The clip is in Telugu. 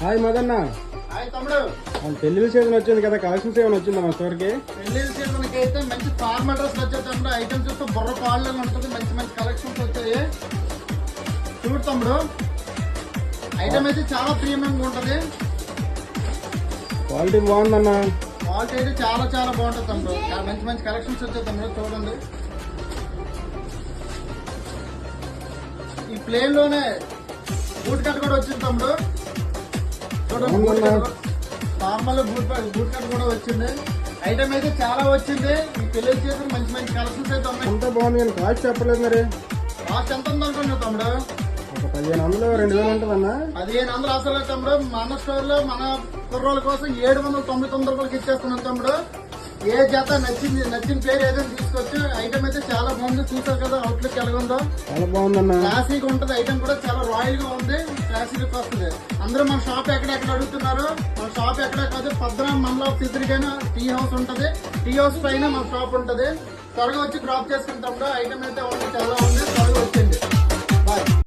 హాయ్ మదన్న. హాయ్ తమ్ముడు. పెళ్లి సీజన్ వచ్చింది కదా, కలెక్షన్స్ ఏమైనా వచ్చిందా మా స్టోర్ కి? పెళ్లి సీజన్ కి అయితే మంచి ఫార్మల్ డ్రెస్ వచ్చాయి తమ్ముడు. ఐటమ్స్ చూస్తే బుర్ర పాళ్ళు ఉంటుంది. మంచి మంచి కలెక్షన్స్ వచ్చాయి. చూడు తమ్ముడు, ఐటమ్ అయితే చాలా ప్రీమియం ఉంటుంది. క్వాలిటీ బాగుందన్న. క్వాలిటీ అయితే చాలా చాలా బాగుంటుంది తమ్ముడు. మంచి మంచి కలెక్షన్స్ వచ్చాయి తమ్ముడు. చూడండి, ఈ ప్లేన్ లోనే బూట్ కట్ కూడా వచ్చింది తమ్ముడు. చూడండి, నార్మల్ బూట్ కట్ కూడా వచ్చింది. ఐటమ్ అయితే చాలా వచ్చింది. ఈ పెళ్లి సీజన్ మంచి మంచి కలెక్షన్స్ అయితే ఉన్నాయి. అంతా బాగుంది కానీ కాస్ట్ చెప్పలేదు మరి. కాస్ట్ ఎంత ఉందనుకున్నావు తమ్ముడు? ఒక 1500 2000 ఉంటుందన్న. 1500 అసలు తమ్ముడు. మన స్టోర్ లో మన కుర్రోళ్ళ కోసం 799 రూపాయలకి ఇచ్చేస్తున్నాం తమ్ముడు. ఏ జత నచ్చిన పేరు ఏదైనా తీసుకొచ్చి. ఐటమ్ అయితే చాలా బాగుంది. చూసారు కదా అవుట్లుక్ ఎలాగుందో. చాలా బాగుందన్న. క్లాసిక్ ఉంటుంది. ఐటమ్ కూడా చాలా రాయల్ గా ఉంది. క్లాసిక్ లుక్ వస్తుంది. అందరూ మన షాప్ ఎక్కడెక్కడ అడుగుతున్నారు. మన షాప్ ఎక్కడ కాదు, పద్మనాభ మండలం తిరిగిన టీ హౌస్ ఉంటది. టీ హౌస్ పైన మన షాప్ ఉంటది. త్వరగా వచ్చి డ్రాప్ చేసుకుంటాం. ఐటమ్ అయితే చాలా ఉంది.